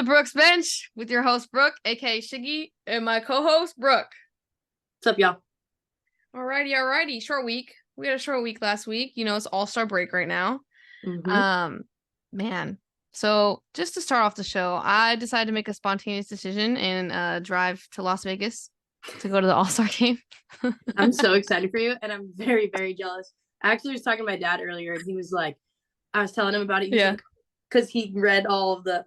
Brookes Bench with your host, Brooke, aka Shiggy, and my co-host, Brooke. What's up, y'all? Alrighty. Short week. We had a short week last week. You know, it's all-star break right now. Man. So just to start off the show, I decided to make a spontaneous decision and drive to Las Vegas to go to the all-star game. I'm so excited for you, and I'm very, very jealous. I actually was talking to my dad earlier, and he was like, I was telling him about it. Yeah. Because he read all of the,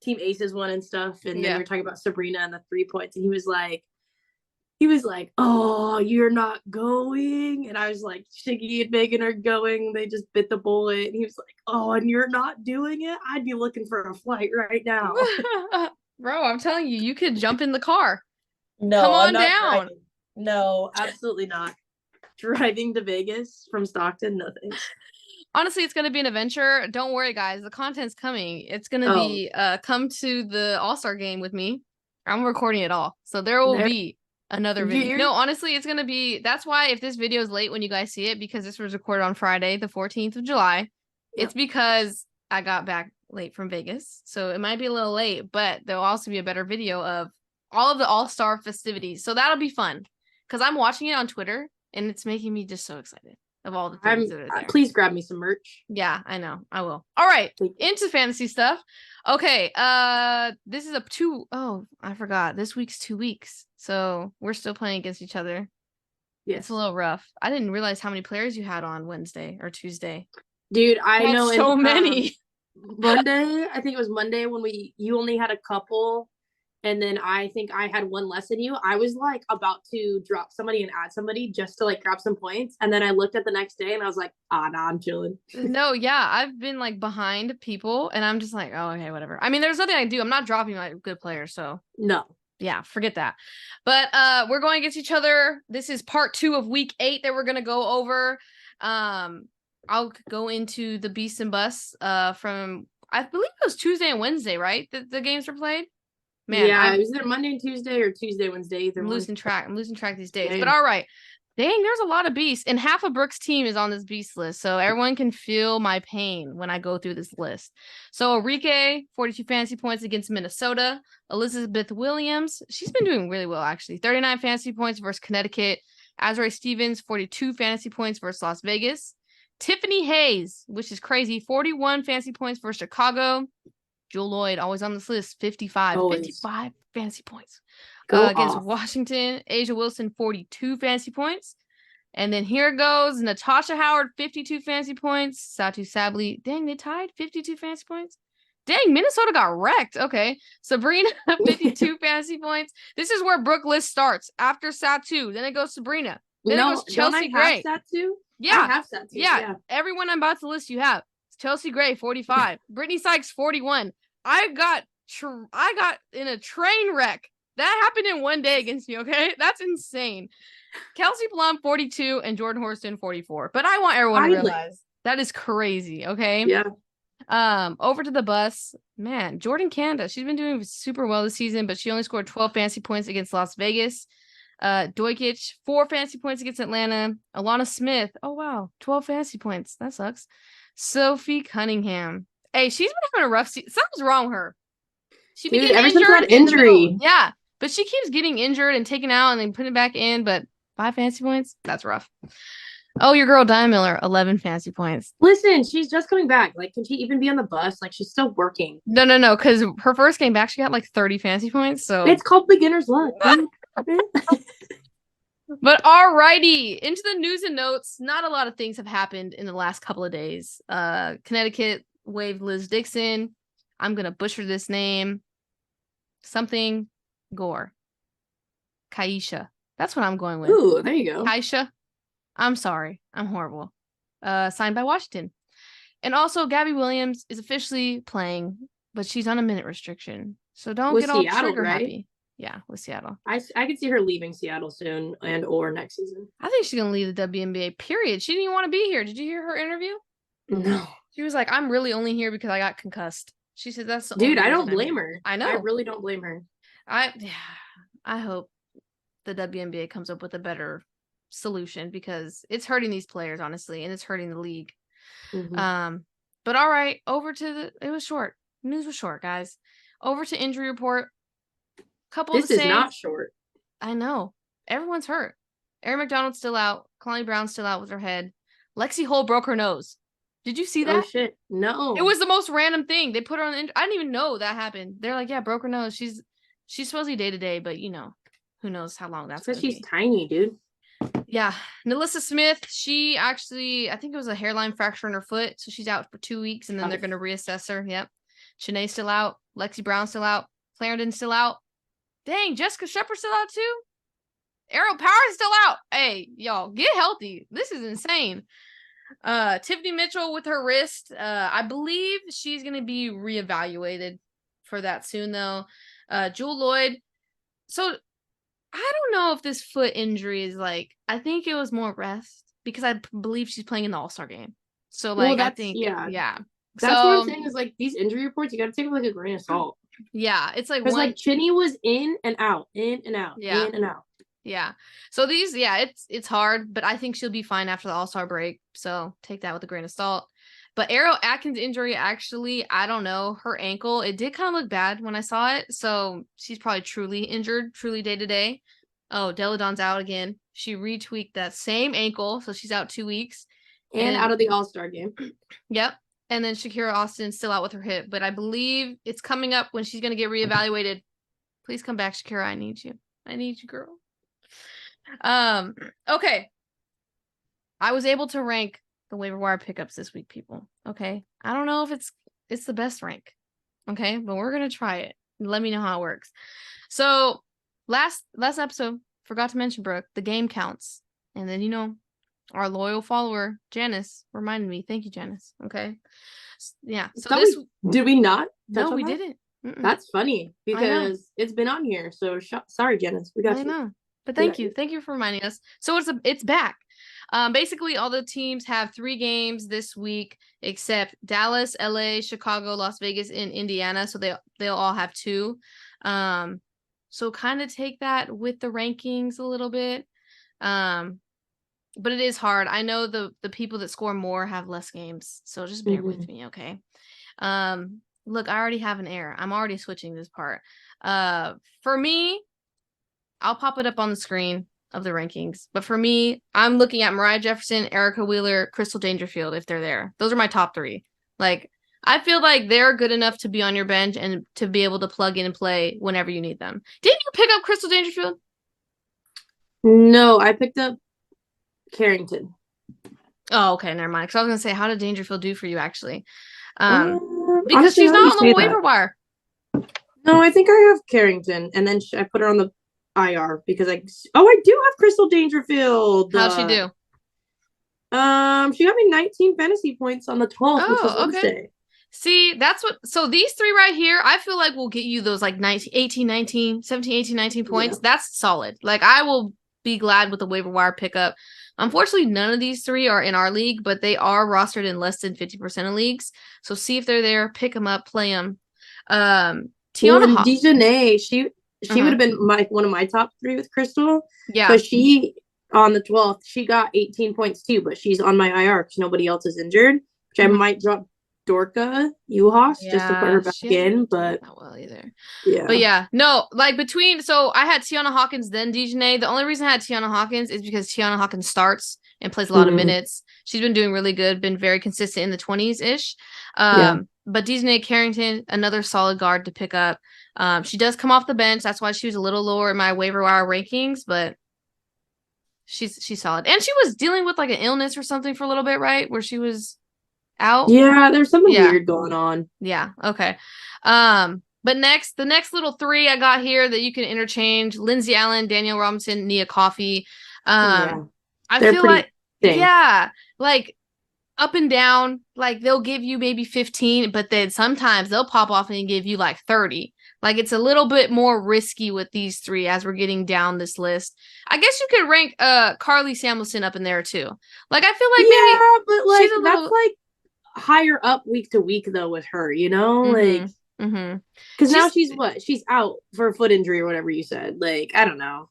Team Aces one and stuff, and then we were talking about Sabrina and the 3 points, and he was like, oh, you're not going? And I was like, Shiggy and Megan are going. They just bit the bullet. And he was like, oh, and you're not doing it? I'd be looking for a flight right now. Bro, I'm telling you, you could jump in the car. No, come on I'm not down. Driving. No, absolutely not. Driving to Vegas from Stockton, no thanks. Honestly, it's going to be an adventure. Don't worry, guys. The content's coming. It's going to be come to the All-Star game with me. I'm recording it all. So there will be another video. No, honestly, it's going to be... That's why if this video is late when you guys see it, because this was recorded on Friday, the 14th of July, it's because I got back late from Vegas. So it might be a little late, but there'll also be a better video of all of the All-Star festivities. So that'll be fun because I'm watching it on Twitter and it's making me just so excited. Of all the things that are there. Please grab me some merch. Yeah, I know. I will. All right. Into fantasy stuff. Okay. This is I forgot. This week's 2 weeks. So we're still playing against each other. Yes. It's a little rough. I didn't realize how many players you had on Wednesday or Tuesday. Dude, I know so many. Monday, I think it was Monday when you only had a couple. And then I think I had one less than you. I was like about to drop somebody and add somebody just to like grab some points. And then I looked at the next day and I was like, nah, I'm chilling. No, yeah. I've been like behind people and I'm just like, oh, okay, whatever. I mean, there's nothing I can do. I'm not dropping my good players. So no. Yeah, forget that. But we're going against each other. This is part 2 of week 8 that we're going to go over. I'll go into the Beast and Bus from, I believe it was Tuesday and Wednesday, right? The games were played. Man, yeah, it was either Monday and Tuesday or Tuesday, Wednesday. I'm losing track these days. Dang. But all right. Dang, there's a lot of beasts. And half of Brooke's team is on this beast list. So everyone can feel my pain when I go through this list. So Enrique, 42 fantasy points against Minnesota. Elizabeth Williams, she's been doing really well, actually. 39 fantasy points versus Connecticut. Azrae Stevens, 42 fantasy points versus Las Vegas. Tiffany Hayes, which is crazy, 41 fantasy points versus Chicago. Jewel Lloyd, always on this list, 55 fantasy points. Against Washington. Asia Wilson, 42 fantasy points. And then here goes Natasha Howard, 52 fantasy points. Satu Sabli, dang, they tied 52 fantasy points. Dang, Minnesota got wrecked. Okay. Sabrina, 52 fantasy points. This is where Brooke list starts. After Satu, then it goes Sabrina. Then it goes Chelsea Gray. Satu? Yeah. I have Satu. Yeah. Everyone I'm about to list you have. Chelsea Gray, 45. Brittany Sykes, 41. I got in a train wreck. That happened in one day against me, okay? That's insane. Kelsey Plum, 42, and Jordan Horston, 44. But I want everyone to realize that is crazy, okay? Yeah. Over to the bus. Man, Jordan Canada. She's been doing super well this season, but she only scored 12 fantasy points against Las Vegas. Dojkic, 4 fantasy points against Atlanta. Alana Smith. Oh, wow. 12 fantasy points. That sucks. Sophie Cunningham. Hey, she's been having a rough season. Something's wrong with her. She been getting ever since that injury. Yeah, but she keeps getting injured and taken out and then putting it back in. But 5 fantasy points? That's rough. Oh, your girl, Diane Miller, 11 fantasy points. Listen, she's just coming back. Like, can she even be on the bus? Like, she's still working. No, because her first game back, she got like 30 fantasy points. So it's called beginner's luck. But alrighty, into the news and notes. Not a lot of things have happened in the last couple of days. Connecticut waived Liz Dixon. I'm gonna butcher this name. Something Gore. Kaisha. That's what I'm going with. Ooh, there you go. Kaisha. I'm sorry. I'm horrible. Signed by Washington. And also, Gabby Williams is officially playing, but she's on a minute restriction. So don't get all trigger happy. Yeah, with Seattle. I could see her leaving Seattle soon or next season. I think she's going to leave the WNBA, period. She didn't even want to be here. Did you hear her interview? No. She was like, I'm really only here because I got concussed. She said that's the Dude, I don't blame her. I know. I really don't blame her. I hope the WNBA comes up with a better solution because it's hurting these players, honestly, and it's hurting the league. Mm-hmm. But all right, over to it was short. news was short, guys. Over to injury report. This is not short. I know. Everyone's hurt. Erin McDonald's still out. Kalani Brown's still out with her head. Lexi Hull broke her nose. Did you see that? Oh, shit. No. It was the most random thing. They put her on the I didn't even know that happened. They're like, yeah, broke her nose. She's supposedly day-to-day, but, who knows how long that's because she's tiny, dude. Yeah. Nalissa Smith, she actually, I think it was a hairline fracture in her foot, so she's out for 2 weeks, and then they're going to reassess her. Yep. Shanae's still out. Lexi Brown's still out. Clarendon's still out. Dang, Jessica Shepard's still out too? Ariel Power's still out. Hey, y'all, get healthy. This is insane. Tiffany Mitchell with her wrist. I believe she's going to be reevaluated for that soon, though. Jewel Lloyd. So, I don't know if this foot injury is I think it was more rest because I believe she's playing in the All-Star game. So, I think, yeah. That's what I'm saying is, these injury reports, you got to take them with a grain of salt. Yeah, it's because Chinny was in and out, in and out, in and out. Yeah. So these, it's hard, but I think she'll be fine after the All-Star break. So take that with a grain of salt. But Ariel Atkins' injury, actually, I don't know. Her ankle, it did kind of look bad when I saw it. So she's probably truly injured, truly day-to-day. Oh, Deladon's out again. She retweaked that same ankle, so she's out 2 weeks. And out of the All-Star game. Yep. And then Shakira Austin's still out with her hip. But I believe it's coming up when she's going to get reevaluated. Please come back, Shakira. I need you. I need you, girl. Okay. I was able to rank the waiver wire pickups this week, people. Okay. I don't know if it's the best rank. Okay, but we're gonna try it. Let me know how it works. So last episode, forgot to mention, Brooke, the game counts. And then our loyal follower, Janice, reminded me. Thank you, Janice. Okay. Yeah. So did we not? No, we didn't. Mm-mm. That's funny because it's been on here. So sorry, Janice. We got you. I know. But thank you. Thank you for reminding us. So it's back. Basically, all the teams have 3 games this week, except Dallas, LA, Chicago, Las Vegas, and Indiana. So they'll all have 2. So kind of take that with the rankings a little bit. But it is hard. I know the people that score more have less games. So just bear with me, okay? Look, I already have an error. I'm already switching this part. For me, I'll pop it up on the screen of the rankings. But for me, I'm looking at Mariah Jefferson, Erica Wheeler, Crystal Dangerfield, if they're there. Those are my top 3. I feel like they're good enough to be on your bench and to be able to plug in and play whenever you need them. Didn't you pick up Crystal Dangerfield? No, I picked up Carrington. Oh, okay, never mind. Because I was going to say, how did Dangerfield do for you, actually? Because honestly, she's not on the waiver wire. No, I think I have Carrington, and then I put her on the IR because I do have Crystal Dangerfield. How'd she do? She got me 19 fantasy points on the 12th, which was Wednesday. Okay. See, so these 3 right here, I feel like will get you those 17, 18, 19 points. Yeah. That's solid. I will be glad with the waiver wire pickup. Unfortunately, none of these 3 are in our league, but they are rostered in less than 50% of leagues. So see if they're there, pick them up, play them. Tiana Dejanay, she would have been one of my top 3 with Crystal. Yeah. But she, on the 12th, she got 18 points too, but she's on my IR because nobody else is injured, which I might drop Dorka Uhas just to put her back in, but not well either. Yeah. But yeah, no, so I had Tiana Hawkins, then Dejanay. The only reason I had Tiana Hawkins is because Tiana Hawkins starts and plays a lot of minutes. She's been doing really good, been very consistent in the 20s-ish. But Dejanay Carrington, another solid guard to pick up. She does come off the bench. That's why she was a little lower in my waiver wire rankings, but she's solid. And she was dealing with an illness or something for a little bit, right? Where she was out. Yeah, there's something weird going on. Yeah, okay. But the next little 3 I got here that you can interchange: Lindsay Allen, Danielle Robinson, Nia Coffey. I feel like up and down, they'll give you maybe 15, but then sometimes they'll pop off and give you 30. It's a little bit more risky with these 3 as we're getting down this list. I guess you could rank Carly Samuelson up in there too. I feel like maybe she's a little... that's higher up week to week though with her, because now she's out for a foot injury or whatever you said. I don't know.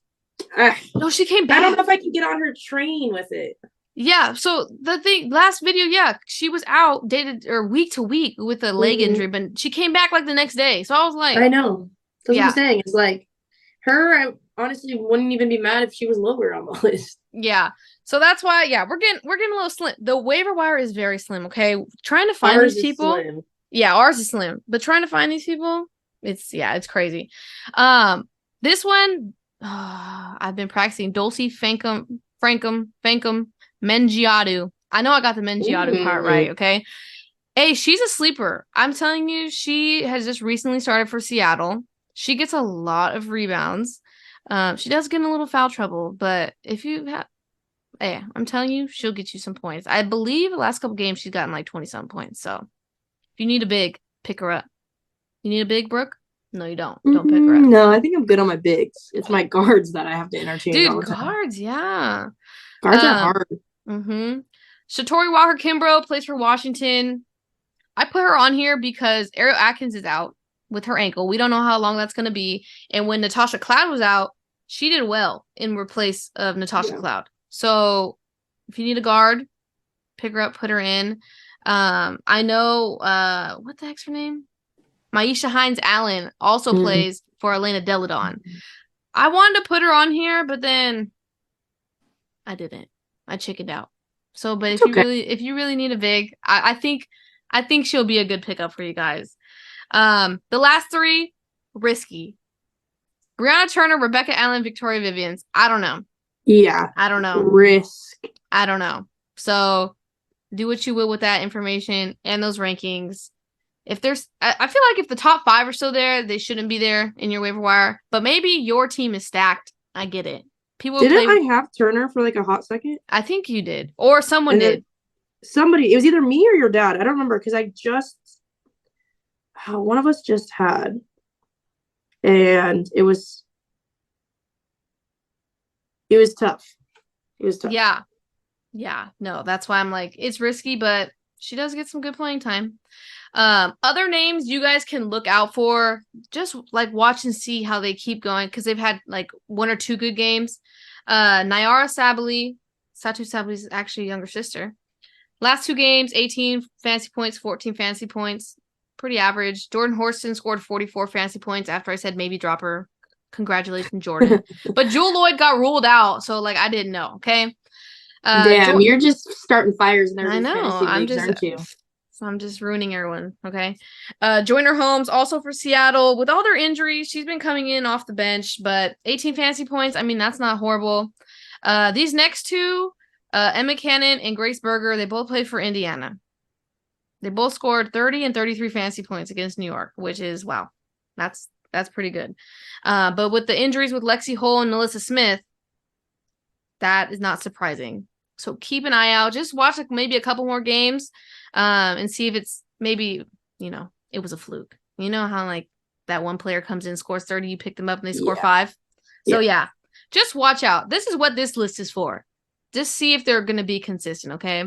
No, she came back. I don't know if I can get on her train with it. Yeah, so the thing, last video, yeah, she was out dated or week to week with a leg injury, but she came back like the next day. So I was like, I know. That's what I'm saying. It's like her, I honestly wouldn't even be mad if she was lower on the list. Yeah. So that's why, yeah, we're getting a little slim. The waiver wire is very slim, okay? Trying to find these people. Slim. Yeah, ours is slim. But trying to find these people, it's crazy. This one, I've been practicing Dulcie Frankum Mengiadu. I know I got the Mengiadu part right, okay? Hey, she's a sleeper. I'm telling you, she has just recently started for Seattle. She gets a lot of rebounds. She does get in a little foul trouble, but if you have, hey, I'm telling you, she'll get you some points. I believe the last couple games she's gotten like 20-some points. So if you need a big, pick her up. You need a big, Brooke? No, you don't. Don't pick her up. No, I think I'm good on my bigs. It's my guards that I have to interchange. Dude, guards, yeah. Guards are hard. Shatori Walker-Kimbrough plays for Washington. I put her on here because Ariel Atkins is out with her ankle. We don't know how long that's going to be. And when Natasha Cloud was out, she did well in replace of Natasha Cloud. So if you need a guard, pick her up, put her in. I know, what the heck's her name? Maisha Hines-Allen also plays for Elena Deladon. I wanted to put her on here, but then I didn't. I chickened out. So, but if you really need a big, I think she'll be a good pickup for you guys. The last three, risky. Brianna Turner, Rebecca Allen, Victoria Vivians. I don't know. Yeah. I don't know. Risk. I don't know. So do what you will with that information and those rankings. If there's, I feel like if the top 5 are still there, they shouldn't be there in your waiver wire. But maybe your team is stacked. I get it. People didn't I have Turner for like a hot second? I think you did, or someone did. Somebody, it was either me or your dad. I don't remember because one of us just had, and it was tough. It was tough. Yeah. No, that's why I'm like, it's risky, but she does get some good playing time. Other names you guys can look out for, just like watch and see how they keep going because they've had like 1 or 2 good games. Nyara Sabally, Satu Sabli's actually younger sister. Last 2 games, 18 fantasy points, 14 fantasy points. Pretty average. Jordan Horston scored 44 fantasy points after I said maybe drop her. Congratulations, Jordan. But Jewel Lloyd got ruled out, so like I didn't know, okay? Damn, you're just starting fires in every fantasy leagues, aren't you? So I'm just ruining everyone, okay? Joyner Holmes, also for Seattle. With all their injuries, she's been coming in off the bench, but 18 fantasy points, I mean, that's not horrible. These next 2, Emma Cannon and Grace Berger, they both played for Indiana. They both scored 30 and 33 fantasy points against New York, which is, wow, that's pretty good. But with the injuries with Lexi Hull and Melissa Smith, that is not surprising. So keep an eye out. Just watch like maybe a couple more games and see if it's maybe, it was a fluke. You know how like that one player comes in, scores 30, you pick them up and they score 5. So yeah, just watch out. This is what this list is for. Just see if they're going to be consistent, okay?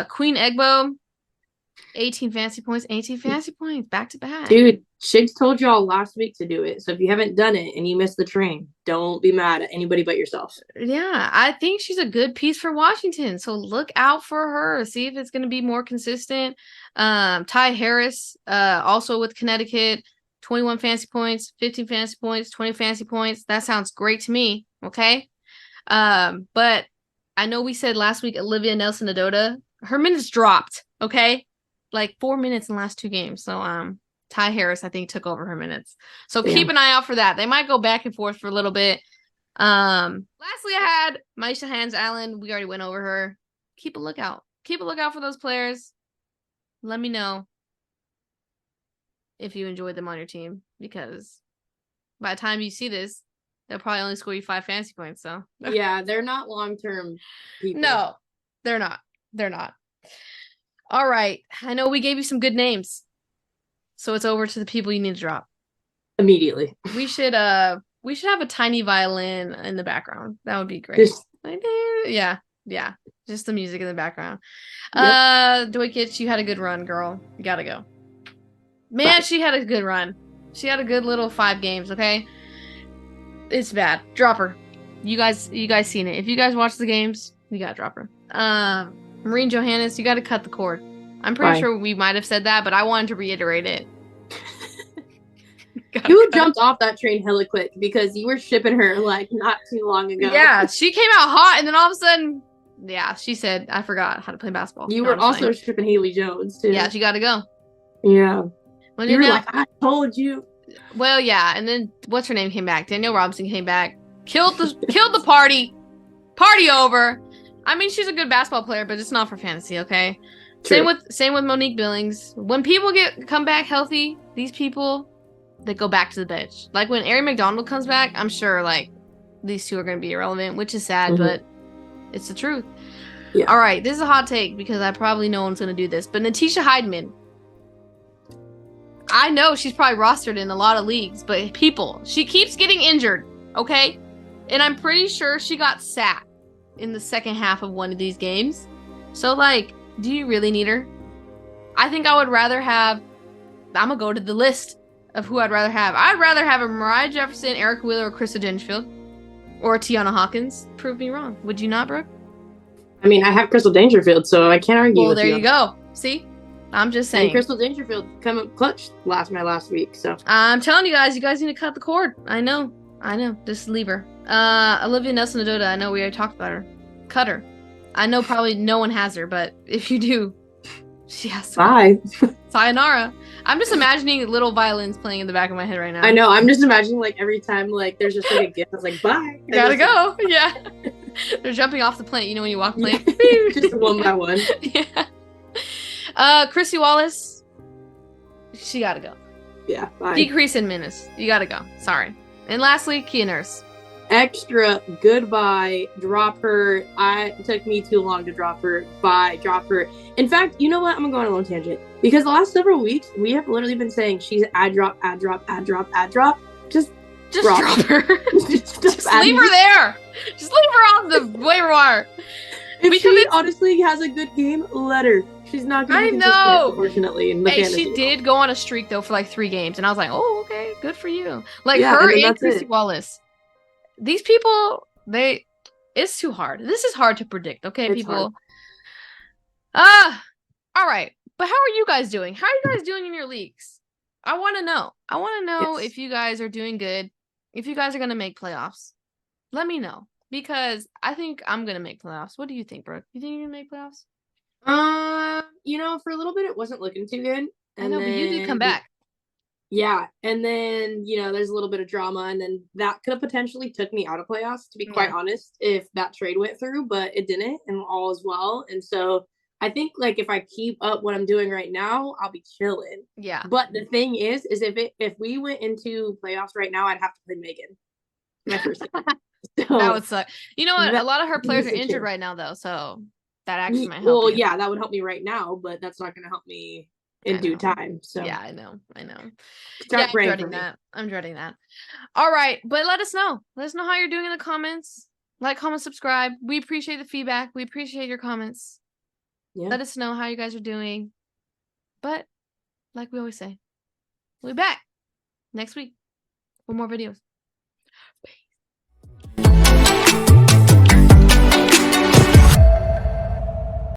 Queen Egbo, 18 fantasy points, back to back. Dude, Shigs told y'all last week to do it. So if you haven't done it and you missed the train, don't be mad at anybody but yourself. Yeah, I think she's a good piece for Washington. So look out for her. See if it's going to be more consistent. Ty Harris, also with Connecticut, 21 fantasy points, 15 fantasy points, 20 fantasy points. That sounds great to me. Okay. But I know we said last week Olivia Nelson-Adota, her minutes dropped. Okay. Like 4 minutes in the last 2 games. So Ty Harris, I think, took over her minutes. So keep an eye out for that. They might go back and forth for a little bit. Lastly, I had Maisha Hines-Allen. We already went over her. Keep a lookout. Keep a lookout for those players. Let me know if you enjoyed them on your team, because by the time you see this, they'll probably only score you 5 fantasy points. So yeah, they're not long-term people. No, they're not. They're not. All right. I know we gave you some good names. So it's over to the people you need to drop. Immediately. We should have a tiny violin in the background. That would be great. Yeah. Just the music in the background. Yep. Doikich, you had a good run, girl. You gotta go. Man, she had a good run. She had a good little 5 games, okay? It's bad. Drop her. You guys seen it. If you guys watch the games, you gotta drop her. Maureen Johannes, you got to cut the cord. I'm pretty sure we might have said that, but I wanted to reiterate it. You jumped off that train hella quick because you were shipping her like not too long ago. Yeah, she came out hot, and then all of a sudden, yeah, she said, "I forgot how to play basketball." You were also shipping Haley Jones too. Yeah, she got to go. Yeah, you were like, "I told you." Well, yeah, and then what's her name came back? Danielle Robinson came back, killed the party over. I mean, she's a good basketball player, but it's not for fantasy, okay? True. Same with Monique Billings. When people come back healthy, these people, they go back to the bench. Like when Ari McDonald comes back, I'm sure like these two are going to be irrelevant, which is sad, but it's the truth. Yeah. All right, this is a hot take because I probably no one's going to do this, but Natisha Heidman, I know she's probably rostered in a lot of leagues, but she keeps getting injured, okay? And I'm pretty sure she got sat in the second half of one of these games. So, like, do you really need her? I think I would rather have... I'm going to go to the list of who I'd rather have. I'd rather have a Mariah Jefferson, Erica Wheeler, or Krista Dangerfield. Or Tiana Hawkins. Prove me wrong. Would you not, Brooke? I mean, I have Crystal Dangerfield, so I can't argue with you. Well, there you go. See? I'm just saying. And Crystal Dangerfield come up clutch my last week, so. I'm telling you guys need to cut the cord. I know. Just leave her. Olivia Nelson-Ododa, I know we already talked about her. Cut her. I know probably no one has her, but if you do, she has to. Bye. Sayonara. I'm just imagining little violins playing in the back of my head right now. I know. I'm just imagining like every time like there's just like a gift, it's like bye. Gotta go. Yeah. They're jumping off the plane. You know when you walk plane? Just one by one. Yeah. Chrissy Wallace. She gotta go. Yeah. Bye. Decrease in minutes. You gotta go. Sorry. And lastly, Kia Nurse. Extra goodbye. Drop her. It took me too long to drop her. Bye. Drop her. In fact, you know what? I'm gonna go on a little tangent because the last several weeks we have literally been saying she's ad drop. Just drop her. just leave her there. Just leave her on the waiver wire. If she honestly has a good game, let her. She's not going to be consistent, unfortunately. In the fantasy she did go on a streak though for like 3 games, and I was like, "Oh, okay, good for you." Like her and Chrissy Wallace. These people, it's too hard. This is hard to predict, okay, it's people. All right. But how are you guys doing? How are you guys doing in your leagues? I want to know. I want to know if you guys are doing good. If you guys are going to make playoffs. Let me know. Because I think I'm going to make playoffs. What do you think, Brooke? You think you're going to make playoffs? For a little bit, it wasn't looking too good. I know, but you did come back. Yeah, and then, there's a little bit of drama, and then that could have potentially took me out of playoffs, to be quite honest, if that trade went through, but it didn't, and all is well. And so I think, like, if I keep up what I'm doing right now, I'll be chilling. Yeah. But the thing is if we went into playoffs right now, I'd have to play Megan. My first game. So, that would suck. You know what? A lot of her players are injured right now, though, so that actually might help. Well, yeah, that would help me right now, but that's not going to help me in due time. So yeah, I know. I'm dreading that. All right, but let us know how you're doing in the comments. Like, comment, subscribe. We appreciate the feedback. We appreciate your comments. Let us know how you guys are doing. But like we always say, we'll be back next week for more videos.